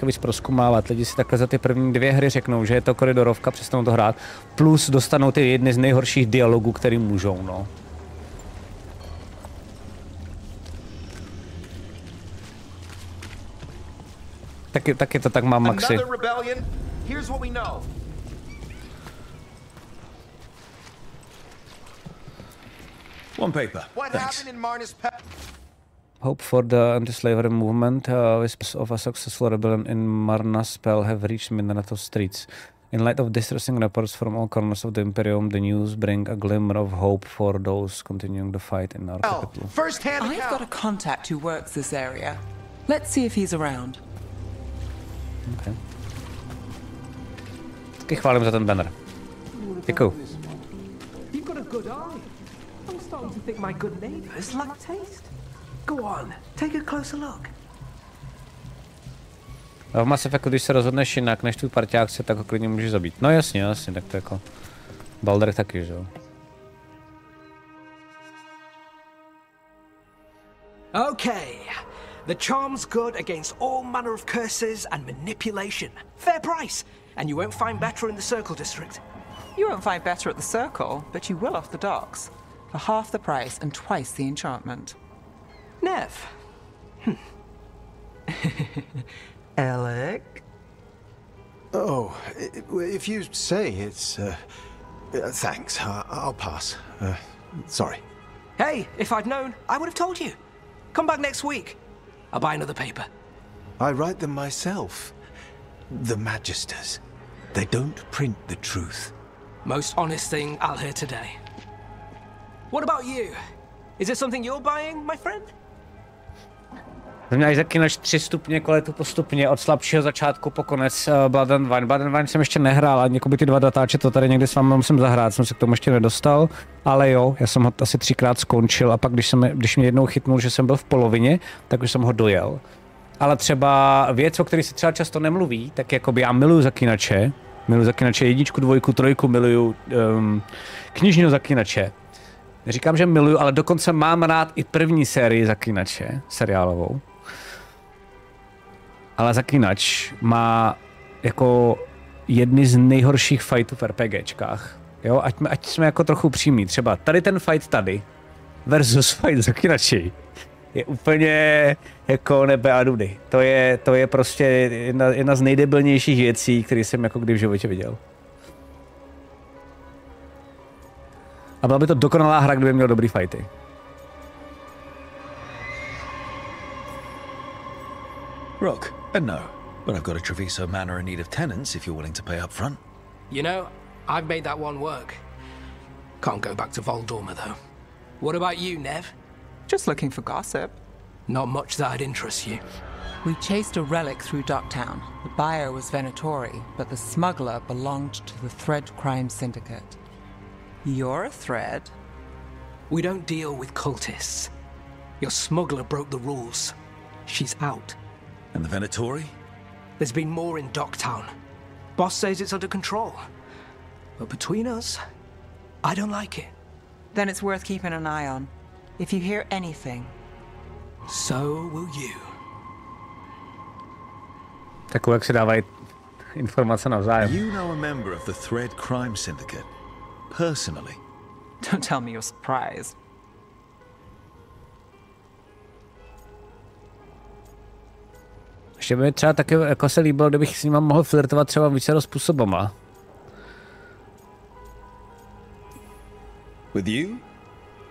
trošku víc prozkumávat. Lidi si takhle za ty první 2 hry řeknou, že je to koridorovka, přestanou to hrát, plus dostanou ty jedny z nejhorších dialogů, který můžou, no. Taky to tak mám Maxi. One paper. Thanks. Hope for the anti-slavery movement. Whispers of a successful rebellion in Marna's spell have reached Mindanao streets. In light of distressing reports from all corners of the Imperium, the news bring a glimmer of hope for those continuing the fight in our capital. I've got a contact who works this area. Let's see if he's around. Okay. Taky chválím za ten banner. Děkuju. You've got a good eye. I'm starting to think my good neighbors lack taste. Go on, take a closer look. V Mass Effectu, když se rozhodneš jinak než tvůj parťák, se tak ho klidně můžeš zabít. No jasně, tak to jako... Balder taky, že jo. Okay. The charm's good against all manner of curses and manipulation. Fair price, and you won't find better in the Circle District. You won't find better at the Circle, but you will off the docks. For half the price and twice the enchantment. Neve. Alec? Oh, if you say it's... thanks, I'll pass. Sorry. Hey, if I'd known, I would have told you. Come back next week. I'll buy another paper. I write them myself. The Magisters. They don't print the truth. Most honest thing I'll hear today. What about you? Is it something you're buying, my friend? Měl Zaklínač 3 stupně kvalitu postupně od slabšího začátku po konec Blood and Wine. Blood and Wine jsem ještě nehrál, ani jako by ty 2 datáče to tady někdy s vámi musím zahrát, jsem se k tomu ještě nedostal, ale jo, já jsem ho asi 3krát skončil a pak když mě jednou chytnul, že jsem byl v polovině, tak už jsem ho dojel. Ale třeba věc, o které se třeba často nemluví, tak jakoby já miluju Zaklínače, 1, 2, 3, miluju knižního Zaklínače. Neříkám, že miluju, ale dokonce mám rád i první sérii Zaklínače, seriálovou. Ale Zaklínač má jako jedny z nejhorších fightů v RPGčkách. Jo, ať jsme jako trochu přímí. Třeba tady ten fight tady versus fight Zaklínači je úplně jako nebe a dudy. To je prostě jedna z nejdebilnějších věcí, které jsem jako kdy v životě viděl. A byla by to dokonalá hra, kdyby měl dobrý fighty. Rock, no, but I've got a Treviso Manor in need of tenants if you're willing to pay up front. You know, I've made that one work. Can't go back to Voldorma, though. What about you, Neve? Just looking for gossip. Not much that'd interest you. We chased a relic through Ducktown. The buyer was Venatori, but the smuggler belonged to the Thread Crime Syndicate. You're a thread? We don't deal with cultists. Your smuggler broke the rules. She's out. And the Venatori? There's been more in Ducktown. Boss says it's under control. But between us, I don't like it. Then it's worth keeping an eye on. If you hear anything. So will you. Tak jak se dávají informace navzájem. You know a member of the Thread Crime Syndicate? Personally? Don't tell me you're surprised. Ještě by mi třeba taky jako se líbilo, kdybych s ním mohl flirtovat třeba více způsobama. With you?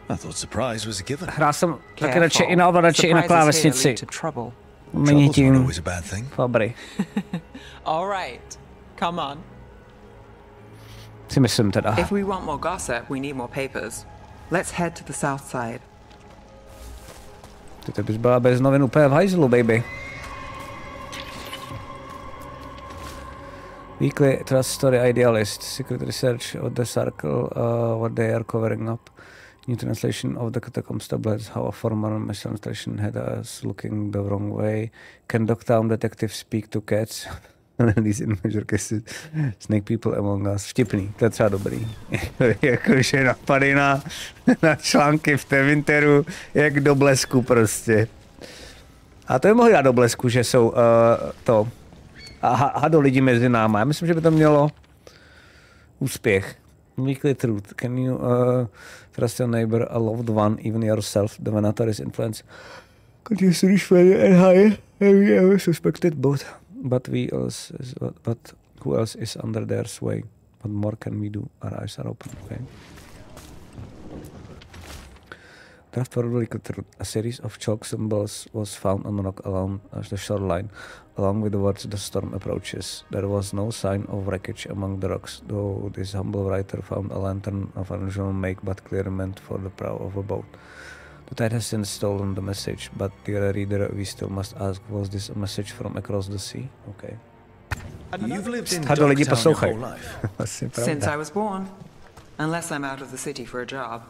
I thought surprise was a given. Hrál jsem taky radši i na ovladači, i na klávesnici. Není tím. Dobrý. All right. Come on. Si myslím teda. If we want more gossip, we need more papers. Let's head to the south side. Ty bys byla bez novin úplně v hajzlu, baby. Weekly Trust Story Idealist, Secret Research of the Circle, what they are covering up. New translation of the Catacombs tablets, how a former mistranslation had us looking the wrong way. Can Ducktown detectives speak to cats? These in major cases, snake people among us. Vtipný, to je třeba dobrý. Jakože napady na články v Tevinteru, jak do blesku prostě. A to je mohli dát do blesku, že jsou A hado lidi mezi náma. Já myslím, že by to mělo úspěch. Weekly truth. Can you trust your neighbor, a loved one, even yourself? The Venatory's influence continues to reach further and higher. We ever suspected both. But who else is under their sway? What more can we do? Our eyes are open. Okay. Draft for weekly truth. A series of chalk symbols was found on the rock along the shoreline, along with the words "the storm approaches." There was no sign of wreckage among the rocks, though this humble writer found a lantern of unusual make, but clearly meant for the prow of a boat. The tide has since stolen the message, but dear reader, we still must ask: was this a message from across the sea? Okay. You've lived in Darktown your whole life. Since I was born, unless I'm out of the city for a job.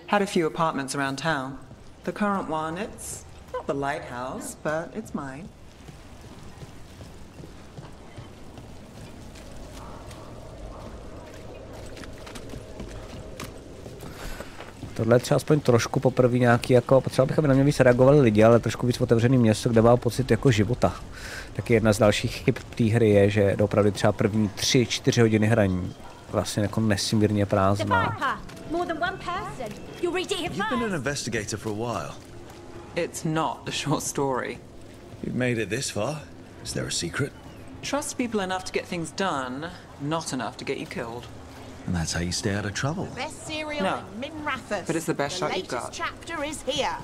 Had a few apartments around town. The current one, it's not the lighthouse, but it's mine. Tohle je třeba aspoň trošku poprvé nějaký jako, potřeba bych, aby na mě víc reagovali lidi, ale trošku víc otevřený město, kde má pocit jako života. Taky jedna z dalších chyb té hry je, že opravdu třeba první 3-4 hodiny hraní vlastně jako nesmírně prázdná. You've been an investigator for a while. It's not a short story. You've made it this far. Is there a secret? Trust people enough to get things done, not enough to get you killed. And that's how you stay out of trouble. Best cereal No, in Minrathous. but it's the best shot you've got. The latest chapter is here.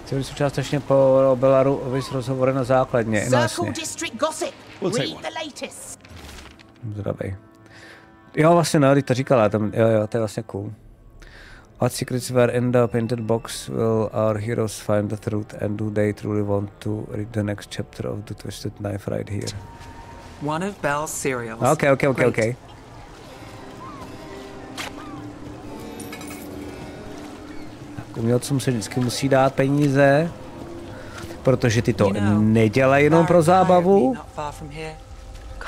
Celý součást strašně po Belaru vys rozhovory na základně. No, Circle District Gossip. Read the latest. Zdravej. Jo, vlastně no, když to říkala, tam, jo, to je vlastně cool. What secrets were in the painted box? Will our heroes find the truth, and do they truly want to read the next chapter of the Twisted Knife right here? One of Belle's cereals. Okay. Umělcům se vždycky musí dát peníze, protože ty to nedělají jenom pro zábavu.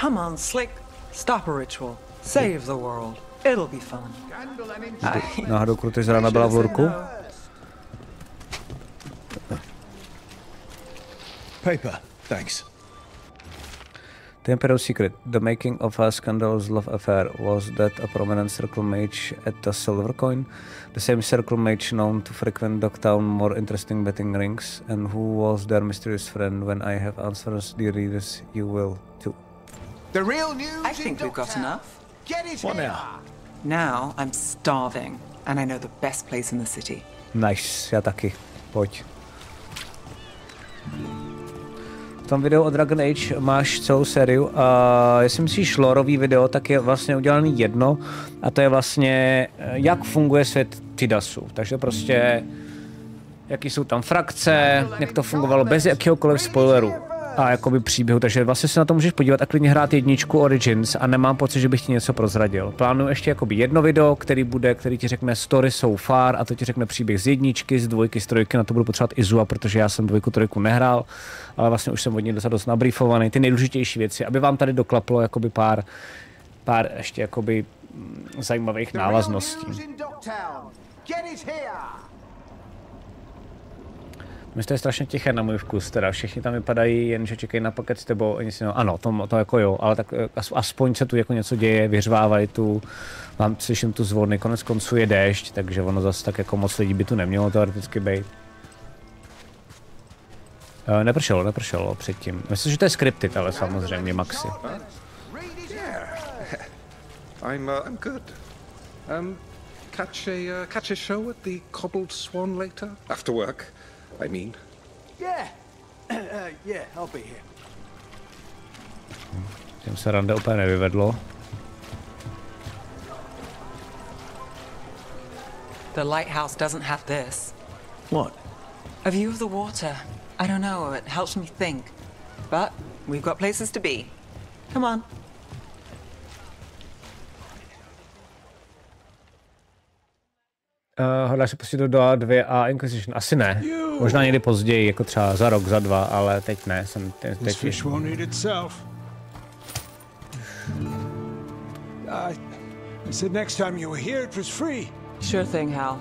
Come on, Slick. Stop a ritual. Save the world. It'll be fun. Náhodou Krutý zrana byla v lurku. Paper, thanks. The Emperor's secret. The making of a scandalous love affair. Was that a prominent circle mage at the Silver Coin? The same circle mage known to frequent Darktown more interesting betting rings? And who was their mysterious friend? When I have answers, dear readers, you will too. The real news. I think we've got enough. Get it What here. now? Now I'm starving, and I know the best place in the city. Nice, já taky. Pojď. V tom videu o Dragon Age máš celou sériu a jestli myslíš lorový video, tak je vlastně udělaný jedno a to je vlastně, jak funguje svět Tidasu. Takže prostě, jaký jsou tam frakce, jak to fungovalo bez jakéhokoliv spoileru a jakoby příběhu, takže vlastně se na to můžeš podívat a klidně hrát jedničku Origins a nemám pocit, že bych ti něco prozradil. Plánuju ještě jakoby jedno video, který ti řekne story so far a to ti řekne příběh z jedničky, z dvojky, z trojky, na to budu potřebovat Izua, protože já jsem dvojku, trojku nehrál, ale vlastně už jsem od něj dost nabriefovaný, ty nejdůležitější věci, aby vám tady doklaplo jakoby pár ještě jakoby zajímavých návazností. Město je strašně tiché na můj vkus, teda všichni tam vypadají jen, že čekají na paket s tebou, ano, to jako jo, ale tak aspoň se tu jako něco děje, vyřvávají tu, slyším tu zvony, konec konců je déšť, takže ono zase tak jako moc lidí by tu nemělo teoreticky být. Nepršelo předtím. Myslím, že to je scripted, ale samozřejmě maxi. I'm good. Catch a show at the Cobbled Swan later? After work, I mean. Yeah, I'll be here. Tím se rande úplně nevyvedlo. The lighthouse doesn't have this. What? A view of the water. I don't know, it helps me think. But we've got places to be. Come on. Hodláš se pustit do Doa 2 a Inquisition? Asi ne. Možná někdy později, jako třeba za rok, za dva, ale teď ne. This fish won't eat itself. I said next time you were here it was free. Sure thing, Hal.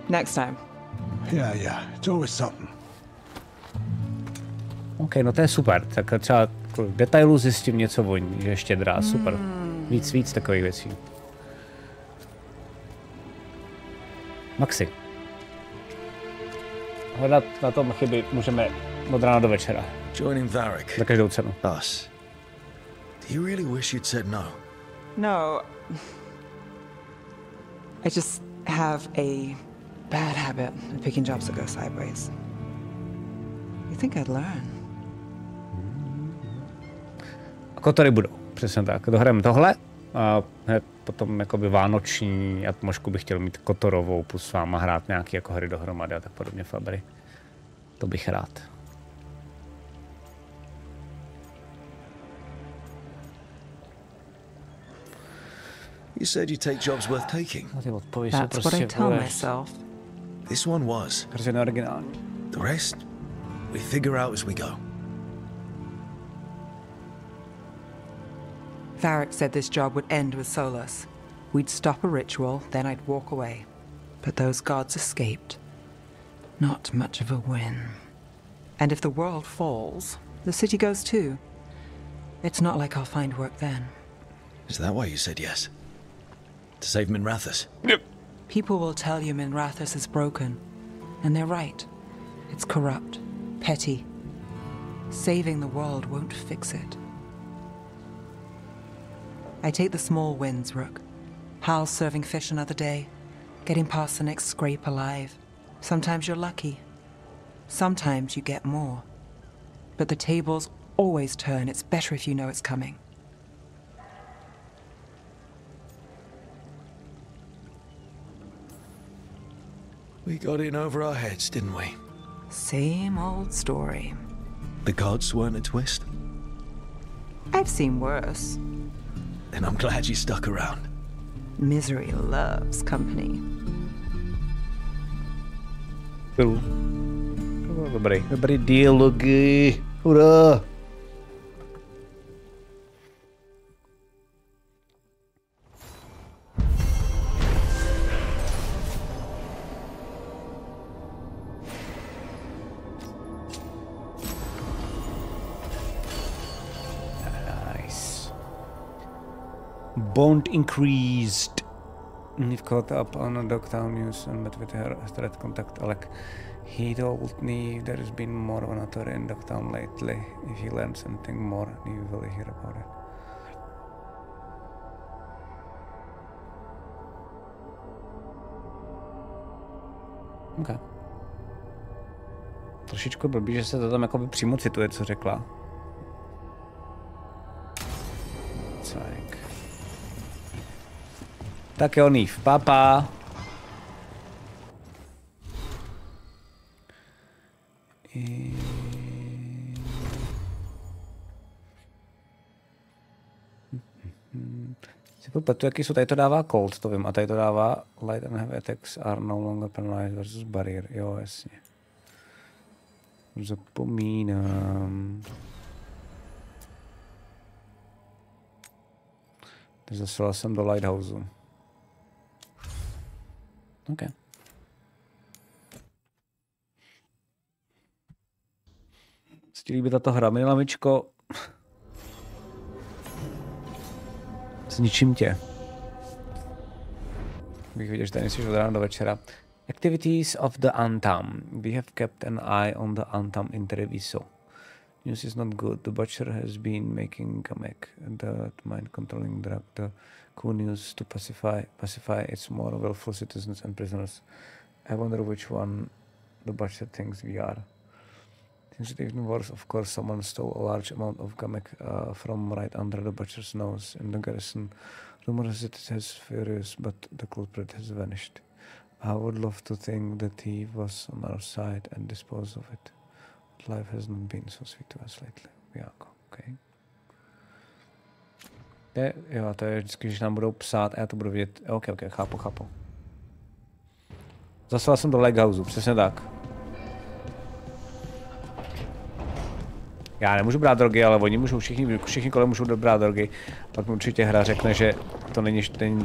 Next time. Yeah, it's always something. OK, no to je super. Tak třeba detailů zjistím něco o ní, že je štědrá, super. Víc takových věcí. Maxi. Hledat na tom chyby můžeme od rána do večera. Joining Varric. Za každou cenu. Us. Do you really wish you'd said no? No. I just have a bad habit of picking jobs that go sideways. You think I'd learn? A kotory budou, přesně tak. Dohrajeme tohle a hned potom jakoby vánoční atmosféru bych chtěl mít kotorovou, plus s váma hrát nějaký jako hry dohromady a tak podobně Fabry. To bych rád. You said you take jobs worth taking. That's what I tell myself. This one was. The rest, we figure out as we go. Varric said this job would end with Solus. We'd stop a ritual, then I'd walk away. But those gods escaped. Not much of a win. And if the world falls, the city goes too. It's not like I'll find work then. Is that why you said yes? To save Minrathous? Yep. People will tell you Minrathous is broken. And they're right. It's corrupt, petty. Saving the world won't fix it. I take the small wins, Rook. Hal serving fish another day. Getting past the next scrape alive. Sometimes you're lucky. Sometimes you get more. But the tables always turn. It's better if you know it's coming. We got in over our heads, didn't we? Same old story. The gods weren't a twist? I've seen worse. Then I'm glad you stuck around. Misery loves company. Dobrý dialogy. Hurá! Bond increased. Neve caught up on a Datum news and met with her threat contact Alec. He told Neve there has been more of an authority in Datum lately. If he learns something more, Neve will hear about it. Okay. Trošičku blbý, že se to tam jakoby přímo cituje, co řekla. Tak jo, Neve, papa. Si popletu, jaký jsou, tady to dává cold, to vím, a tady to dává light and heavy attacks are no longer penalized versus barrier, jo, jasně. Zapomínám. Takže zaslal jsem do Lighthouseu. OK. Se ti líbí tato hra, milá mičko? Zničím tě. Bych viděl, že tady nejsi od rána do večera. Activities of the Antam. We have kept an eye on the Antam in Treviso. News is not good. The Butcher has been making comeback. The mind-controlling drug, the Kunius, to pacify its more willful citizens and prisoners. I wonder which one the Butcher thinks we are. Since it even worse, of course, someone stole a large amount of gamek from right under the Butcher's nose in the garrison. Rumor has it has furious, but the culprit has vanished. I would love to think that he was on our side and dispose of it. Life has not been so sweet to us lately. Jako, okay. Jo, to je vždycky, když nám budou psát a já to budu vidět. OK, chápu. Zaslal jsem do Lighthouseu, přesně tak. Já nemůžu brát drogy, ale oni můžou, všichni kolem můžou brát drogy. Pak mi určitě hra řekne, že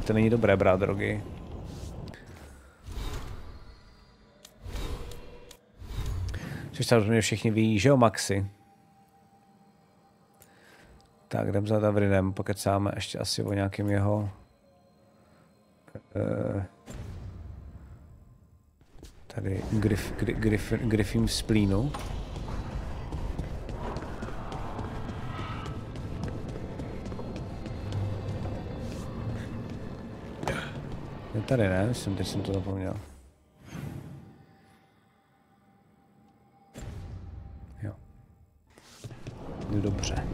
to není dobré brát drogy. Což samozřejmě všichni ví, že jo, Maxi? Tak, jdem za Davridem, pokecáme ještě asi o nějakým jeho... tady Griffin splínu. Je tady, ne? Teď jsem to zapomněl. Jo. Jdu dobře.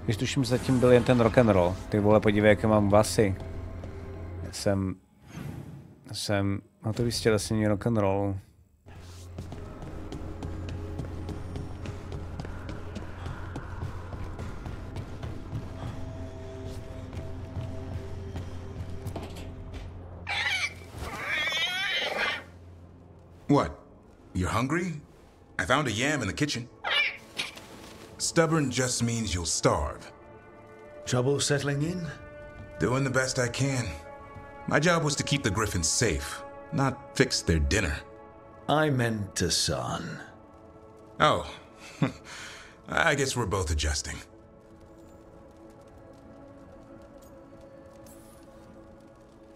Když tuším, zatím byl jen ten rock'n'roll. Ty vole, podívej, jaké mám vlasy. Já jsem na to vystěl asi rock'n'rollu. What? You're hungry? I found a yam in the kitchen. Stubborn just means you'll starve. Trouble settling in? Doing the best I can. My job was to keep the Griffins safe, not fix their dinner. I meant a son. Oh. I guess we're both adjusting.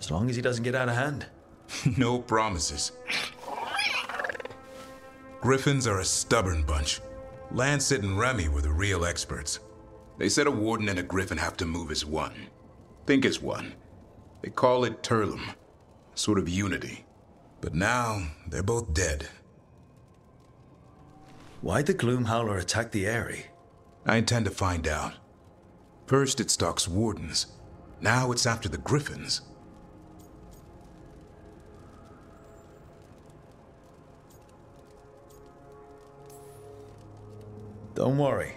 As long as he doesn't get out of hand. No promises. Griffins are a stubborn bunch. Lancet and Remy were the real experts. They said a warden and a griffin have to move as one. Think as one. They call it Turlum. Sort of unity. But now, they're both dead. Why'd the Gloomhowler attack the Eyrie? I intend to find out. First it stalks wardens. Now it's after the griffins. Don't worry.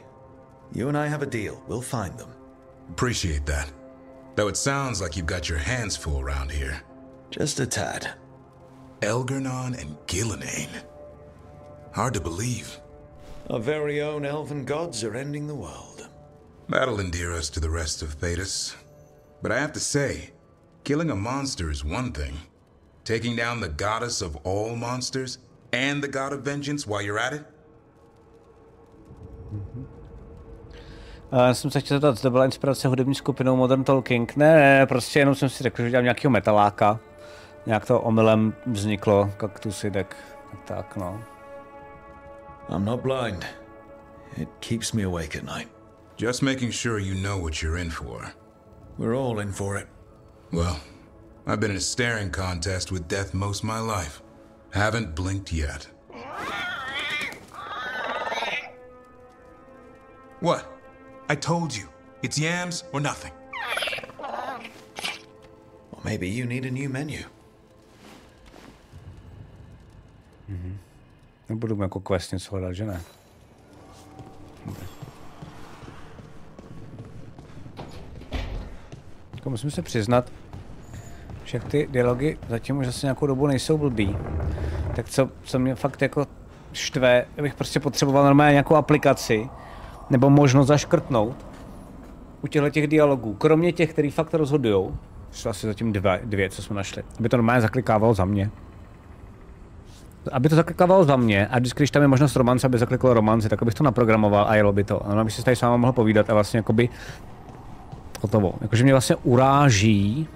You and I have a deal. We'll find them. Appreciate that. Though it sounds like you've got your hands full around here. Just a tad. Elgernon and Gillenane. Hard to believe. Our very own elven gods are ending the world. That'll endear us to the rest of Thedas. But I have to say, killing a monster is one thing. Taking down the goddess of all monsters and the god of vengeance while you're at it? Já jsem se chtěl zeptat, zda byla inspirace hudební skupinou Modern Talking. Ne, prostě jenom jsem si řekl, že dělám nějakého metaláka. Nějak to omylem vzniklo, kaktusy, tak no. I'm not blind. It keeps me awake at night. Just making sure you know what you're in for. We're all in for it. Well, I've been in a staring contest with death most of my life. Haven't blinked yet. What? I told you. It's yams or nothing. Or maybe you need a new menu. Nebudu jako quest něco hledat, že ne? Jako musím se přiznat, že ty dialogy zatím už zase nějakou dobu nejsou blbý. Tak co mě fakt jako štve, abych prostě potřeboval normálně nějakou aplikaci, nebo možnost zaškrtnout u těch dialogů, kromě těch, který fakt rozhodujou, jsou asi zatím dvě, co jsme našli, aby to normálně zaklikávalo za mě. Aby to zaklikávalo za mě a když tam je možnost romance, aby zakliklo romanci, tak abych to naprogramoval a jelo by to. A bych si tady s váma mohl povídat a vlastně jakoby hotovo. Jakože mě vlastně uráží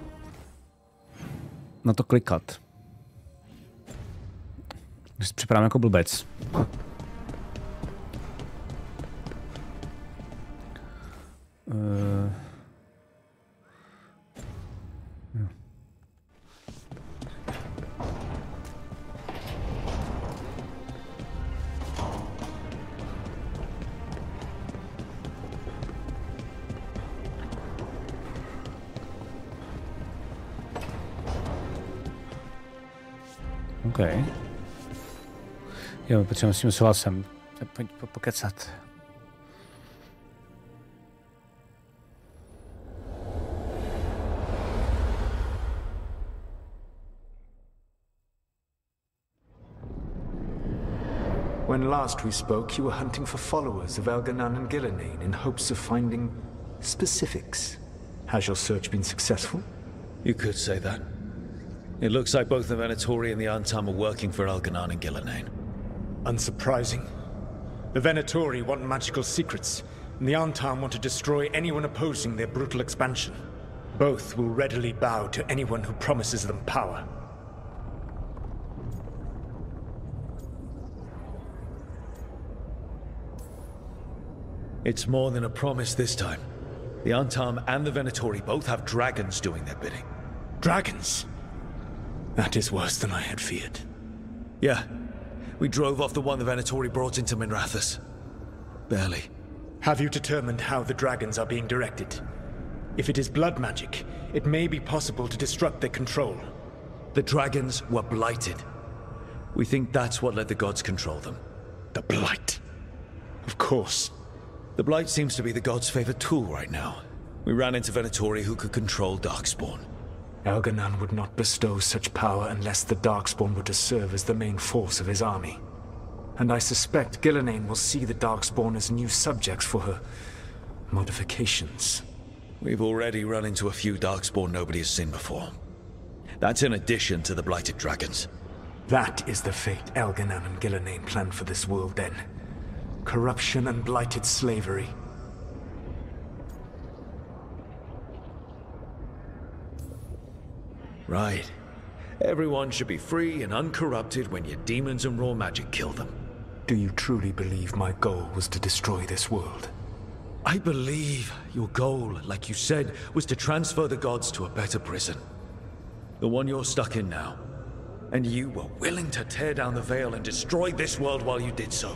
na to klikat. Když si připravím jako blbec. Okay. Jo, potřebujeme s tím souhlasem. Pojď pokecat. When last we spoke, you were hunting for followers of Elgernon and Gillenane in hopes of finding specifics. Has your search been successful? You could say that. It looks like both the Venatori and the Antam are working for Elganan and Gillenane. Unsurprising. The Venatori want magical secrets, and the Antam want to destroy anyone opposing their brutal expansion. Both will readily bow to anyone who promises them power. It's more than a promise this time. The Antam and the Venatori both have dragons doing their bidding. Dragons? That is worse than I had feared. Yeah. We drove off the one the Venatori brought into Minrathous. Barely. Have you determined how the dragons are being directed? If it is blood magic, it may be possible to disrupt their control. The dragons were blighted. We think that's what let the gods control them. The blight? Of course. The blight seems to be the gods' favorite tool right now. We ran into Venatori who could control Darkspawn. Elganan would not bestow such power unless the Darkspawn were to serve as the main force of his army. And I suspect Gillenane will see the Darkspawn as new subjects for her modifications. We've already run into a few Darkspawn nobody has seen before. That's in addition to the blighted dragons. That is the fate Elganan and Gillenane planned for this world then. Corruption and blighted slavery. Right. Everyone should be free and uncorrupted when your demons and raw magic kill them. Do you truly believe my goal was to destroy this world? I believe your goal, like you said, was to transfer the gods to a better prison. The one you're stuck in now. And you were willing to tear down the veil and destroy this world while you did so.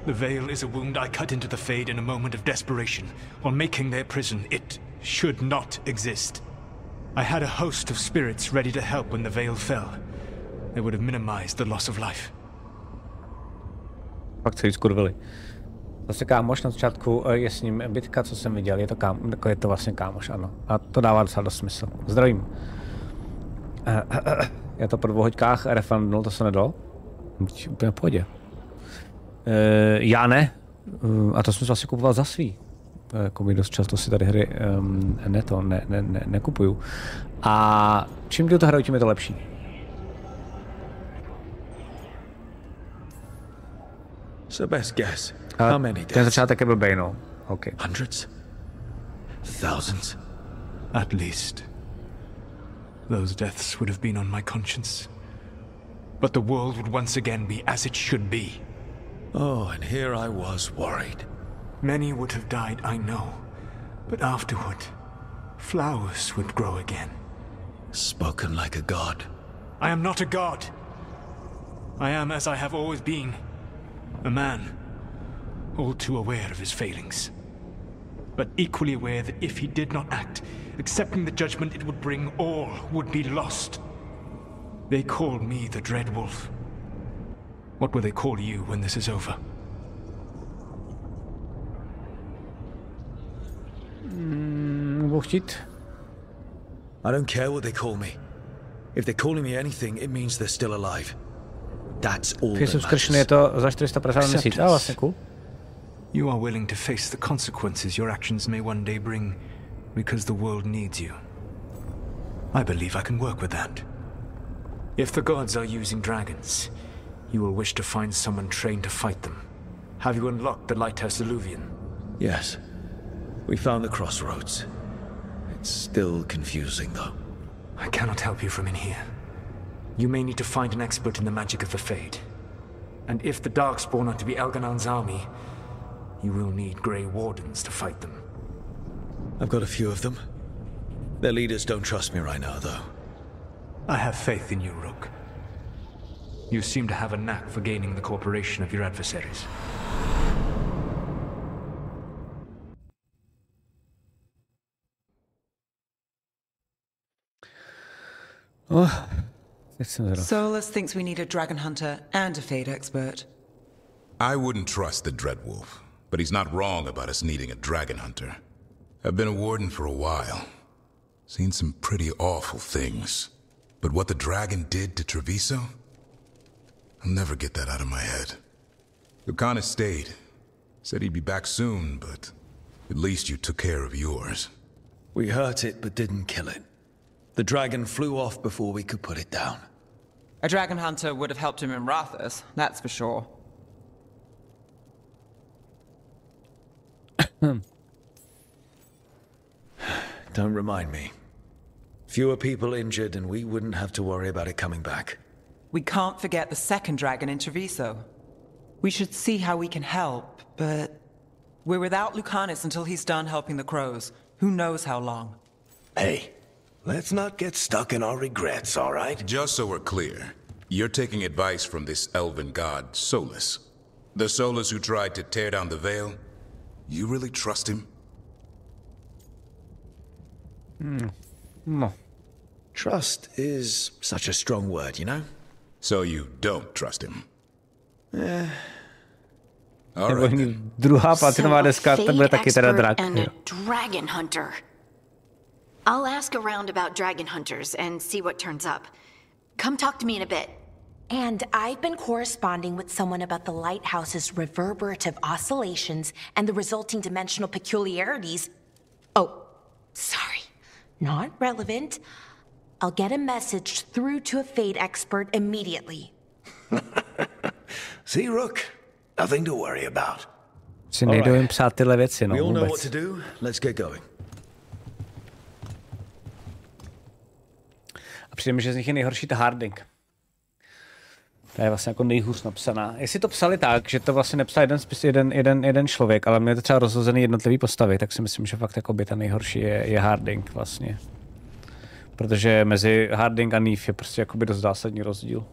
The veil is a wound I cut into the Fade in a moment of desperation, while making their prison. It should not exist. I had a host of spirits ready to help when the veil fell. They would have minimized the loss of life. Fakt se jí skurvili. Zase kámoš na začátku je s ním bitka, co jsem viděl, je to vlastně kámoš, ano. A to dává docela dost smysl. Zdravím. Já to po 2 hoďkách refundnul, to se nedalo. Úplně v pohodě. Já ne. A to jsem si vlastně kupoval za svý. Jakoby dost často si tady hry nekupuju. A čím díl to hraju, tím je to lepší. So best guess. How many deaths? Ten začátek je blbej, no. Okay. Hundreds? Thousands? At least. Those deaths would have been on my conscience. But the world would once again be as it should be. Oh, and here I was worried. Many would have died, I know. But afterward, flowers would grow again. Spoken like a god. I am not a god. I am as I have always been. A man. All too aware of his failings. But equally aware that if he did not act, accepting the judgment it would bring, all would be lost. They called me the Dread Wolf. What will they call you when this is over? I don't care what they call me. If they're calling me anything, it means they're still alive. That's all that matters. Je to za 450 měsíc. A vlastně cool. You are willing to face the consequences your actions may one day bring because the world needs you. I believe I can work with that. If the gods are using dragons, you will wish to find someone trained to fight them. Have you unlocked the Lighthouse Illuvian? Yes. We found the crossroads. It's still confusing, though. I cannot help you from in here. You may need to find an expert in the magic of the Fade. And if the Darkspawn are to be Elganan's army, you will need Grey Wardens to fight them. I've got a few of them. Their leaders don't trust me right now, though. I have faith in you, Rook. You seem to have a knack for gaining the cooperation of your adversaries. Oh, Solus thinks we need a dragon hunter and a Fade expert. I wouldn't trust the Dreadwolf, but he's not wrong about us needing a dragon hunter. I've been a warden for a while. Seen some pretty awful things. But what the dragon did to Treviso? I'll never get that out of my head. Lucanus stayed. Said he'd be back soon, but at least you took care of yours. We hurt it, but didn't kill it. The dragon flew off before we could put it down. A dragon hunter would have helped him in Rathus, that's for sure. Don't remind me. Fewer people injured and we wouldn't have to worry about it coming back. We can't forget the second dragon in Treviso. We should see how we can help, but we're without Lucanus until he's done helping the crows. Who knows how long? Hey, let's not get stuck in our regrets, all right? Just so we're clear, you're taking advice from this elven god, Solus. The Solus who tried to tear down the Veil? You really trust him? No. Trust is such a strong word, you know? So you don't trust him? Druhá platinová deska, to bude taky teda drak. And a dragon hunter. I'll ask around about dragon hunters and see what turns up. Come talk to me in a bit. And I've been corresponding with someone about the lighthouse's reverberative oscillations and the resulting dimensional peculiarities. Oh, sorry. Not relevant. I'll get a message through to a fate expert immediately. See, Rook? Nothing to worry about. Si nejdu jim psát tyhle věci, no, We all know what vůbec. to do. Let's get going. A přijde mi, že z nich je nejhorší ta Harding. To je vlastně jako nejhůř napsaná. Jestli to psali tak, že to vlastně nepsal jeden spis, jeden člověk, ale mě to třeba rozhozený jednotlivý postavy, tak si myslím, že fakt jakoby ta nejhorší je Harding vlastně. Protože mezi Harding a Neve je prostě jakoby dost zásadní rozdíl.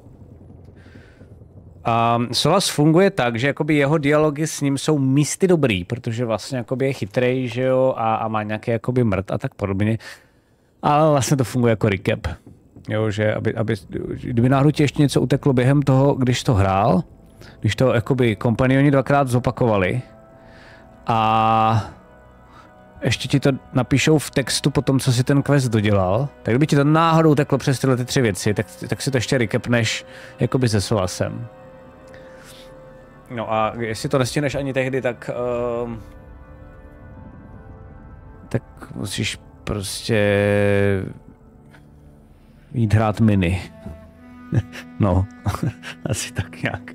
Solas funguje tak, že jakoby jeho dialogy s ním jsou místy dobrý, protože vlastně jakoby je chytrej, že jo, a má nějaký jakoby mrt a tak podobně. Ale vlastně to funguje jako recap. Jo, že kdyby náhodou ti ještě něco uteklo během toho, když to hrál, když to jakoby kompanioni dvakrát zopakovali a ještě ti to napíšou v textu po tom, co si ten quest dodělal, tak kdyby ti to náhodou uteklo přes tyhle ty 3 věci, tak si to ještě recapneš jakoby se Solasem. No a jestli to nestihneš ani tehdy, tak musíš prostě jít hrát mini. No, asi tak nějak.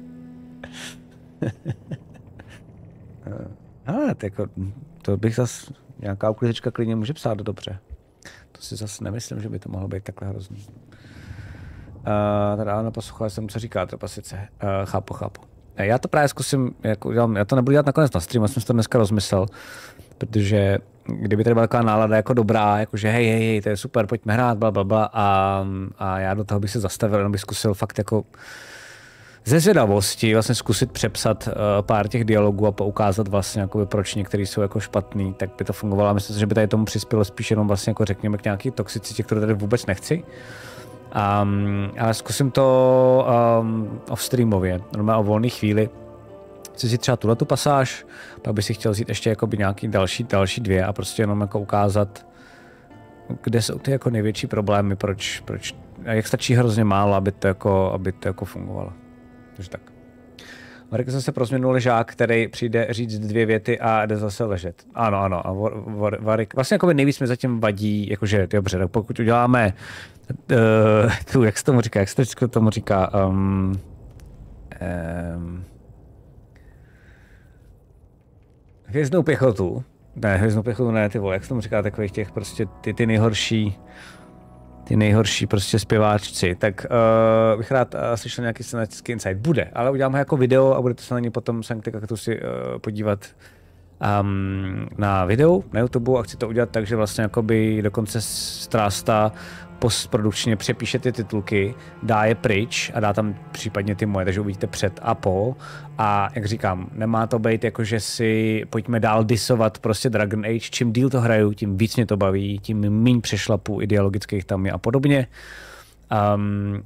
Ale to bych zas, nějaká uklízečka klidně může psát dobře. To si zase nemyslím, že by to mohlo být takhle hrozný. Teda neposlouchal jsem, co říká trpasice. Chápu. Já to právě zkusím, já to nebudu dělat nakonec na streamu, jsem si to dneska rozmyslel, protože kdyby tady byla taková nálada jako dobrá, jakože hej, to je super, pojďme hrát, blablabla, a já do toho bych se zastavil, jenom bych zkusil fakt jako ze zvědavosti vlastně zkusit přepsat pár těch dialogů a poukázat vlastně jakoby, proč některý jsou jako špatný, tak by to fungovalo a myslím si, že by tady tomu přispělo spíš jenom vlastně jako řekněme k nějaký toxicitě, kterou tady vůbec nechci. Ale zkusím to off-streamově, normálně o volné chvíli. Chci si třeba tuhletu pasáž, pak bych si chtěl vzít ještě jakoby nějaký další 2 a prostě jenom jako ukázat, kde jsou ty jako největší problémy, proč a jak stačí hrozně málo, aby to jako fungovalo. Takže tak. Marek zase pro změnu ležák, který přijde říct 2 věty a jde zase ležet. Ano. A Varik, vlastně jako nejvíc mi zatím vadí, jakože dobře, tak pokud uděláme jak se tomu říká, hvězdnou pěchotu, ne, ty vole, jak se tomu říká, takových těch prostě ty nejhorší prostě zpěváčci, tak bych rád slyšel nějaký scénaristický insight. Bude, ale uděláme jako video a budete se na ně potom tu si podívat na videu na YouTube a chci to udělat tak, že vlastně jakoby dokonce Strásta postprodukčně přepíše ty titulky, dá je pryč a dá tam případně ty moje, takže uvidíte před a po. A jak říkám, nemá to být jako, že si pojďme dál disovat prostě Dragon Age, čím díl to hraju, tím víc mě to baví, tím míň přešlapů ideologických tam je a podobně.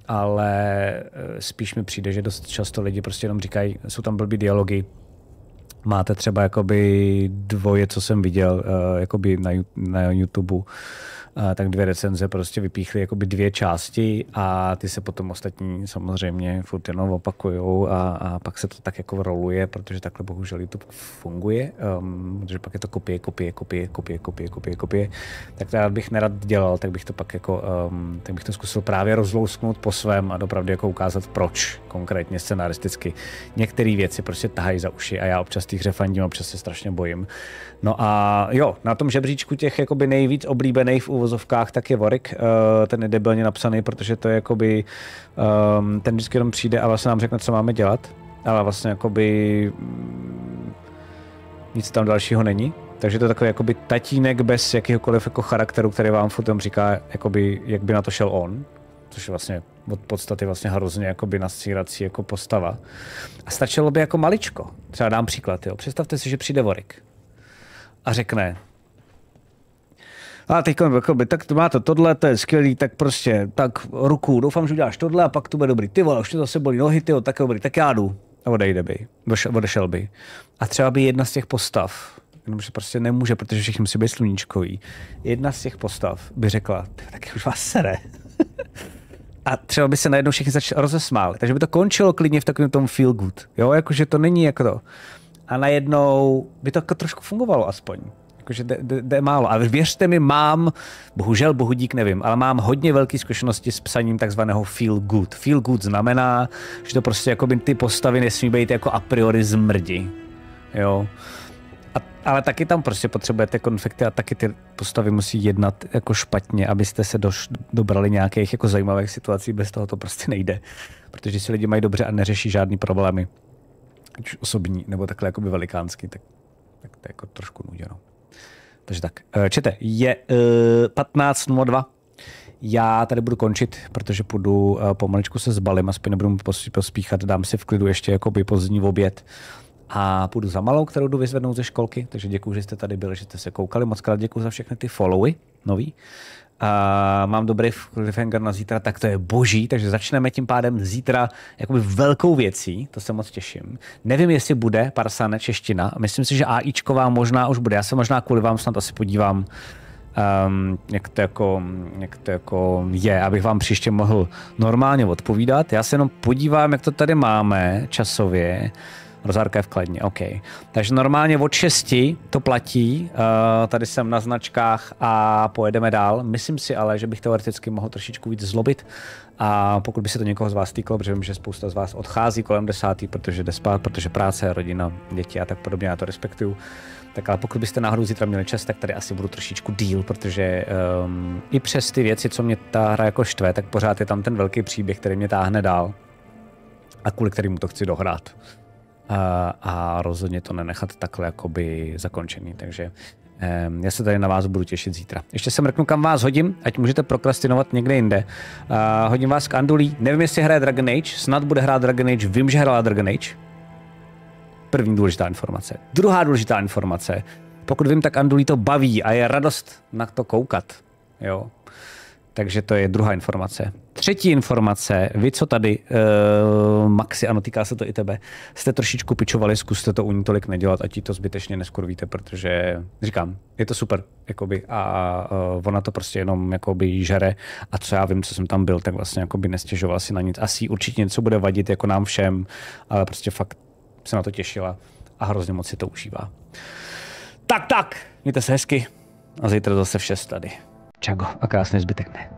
Ale spíš mi přijde, že dost často lidi prostě jenom říkají, jsou tam blbý dialogy, máte třeba jakoby dvoje, co jsem viděl jakoby na YouTube, tak 2 recenze prostě vypíchly jakoby 2 části a ty se potom ostatní samozřejmě furt jenom opakujou a pak se to tak jako roluje, protože takhle bohužel YouTube funguje, protože pak je to kopie. Tak to já bych nerad dělal, tak bych to pak jako, tak bych to zkusil právě rozlousknout po svém a opravdu jako ukázat, proč konkrétně scenaristicky některé věci prostě tahají za uši a já občas těch hře fandím, občas se strašně bojím. No a jo, na tom žebříčku těch jakoby nejvíc oblíbených v uvozovkách tak je Warwick, ten je debilně napsaný, protože to je jakoby, ten vždycky jenom přijde a vlastně nám řekne, co máme dělat, ale vlastně jakoby nic tam dalšího není. Takže to je takový jakoby tatínek bez jakýhokoliv jako charakteru, který vám furt tam říká, jakoby, jak by na to šel on, což je vlastně od podstaty vlastně hrozně jakoby nascírací jako postava. A stačilo by jako maličko. Třeba dám příklad, jo. Představte si, že přijde Warwick a řekne: a teď tak to máte tohle, to je skvělý, tak prostě, tak ruku, doufám, že uděláš tohle a pak to bude dobrý. Ty vole, už to zase bolí nohy, tyjo, tak dobrý, tak já jdu. A odešel by. A třeba by jedna z těch postav, jenomže prostě nemůže, protože všichni musí být sluníčkový, jedna z těch postav by řekla: taky už vás sere. A třeba by se najednou všichni rozesmáli. Takže by to končilo klidně v takovém tom feel good. Jo, jakože to není jako to. A najednou by to jako trošku fungovalo aspoň. Jakože jde málo. A věřte mi, bohužel, bohudík nevím, ale mám hodně velké zkušenosti s psaním takzvaného feel good. Feel good znamená, že to prostě jakoby ty postavy nesmí být jako a priori zmrdi. Jo. Ale taky tam prostě potřebujete konflikty a taky ty postavy musí jednat jako špatně, abyste se dobrali nějakých jako zajímavých situací, bez toho to prostě nejde. Protože si lidi mají dobře a neřeší žádný problémy, ať osobní nebo takhle jakoby velikánský, tak to je jako trošku nuděno. Takže tak, čete, je 15:02. Já tady budu končit, protože půjdu pomaličku se zbalím, aspoň nebudu pospíchat, dám si v klidu ještě jakoby pozdní oběd a půjdu za malou, kterou jdu vyzvednout ze školky, takže děkuji, že jste tady byli, že jste se koukali, moc krát děkuji za všechny ty followy nový. Mám dobrý cliffhanger na zítra, tak to je boží, takže začneme tím pádem zítra jakoby velkou věcí, to se moc těším. Nevím, jestli bude Parsane čeština, myslím si, že AIčková možná už bude, já se možná kvůli vám snad asi podívám, jak to jako je, abych vám příště mohl normálně odpovídat. Já se jenom podívám, jak to tady máme časově. Rozárka je v Kladně, OK. Takže normálně od 6 to platí, tady jsem na značkách a pojedeme dál. Myslím si ale, že bych teoreticky mohl trošičku víc zlobit a pokud by se to někoho z vás týkalo, protože vím, že spousta z vás odchází kolem 10, protože jde spát, protože práce, rodina, děti a tak podobně, já to respektuju. Tak ale pokud byste náhodou zítra měli čas, tak tady asi budu trošičku díl, protože i přes ty věci, co mě ta hra jako štve, tak pořád je tam ten velký příběh, který mě táhne dál a kvůli kterému to chci dohrát. A rozhodně to nenechat takhle jakoby zakončený, takže já se tady na vás budu těšit zítra. Ještě se mrknu, kam vás hodím, ať můžete prokrastinovat někde jinde. Hodím vás k Andulí, nevím, jestli hraje Dragon Age, snad bude hrát Dragon Age, vím, že hrála Dragon Age. První důležitá informace. Druhá důležitá informace, pokud vím, tak Andulí to baví a je radost na to koukat, jo. Takže to je druhá informace. Třetí informace, vy co tady, Maxi, ano, týká se to i tebe, jste trošičku pičovali, zkuste to u ní tolik nedělat, ať ti to zbytečně neskurvíte, protože, říkám, je to super, jakoby, a ona to prostě jenom jakoby žere a co já vím, co jsem tam byl, tak vlastně jakoby nestěžoval si na nic. Asi určitě něco bude vadit jako nám všem, ale prostě fakt se na to těšila a hrozně moc si to užívá. Tak, mějte se hezky a zítra zase v 6 tady. Čago a krásný zbytek dne.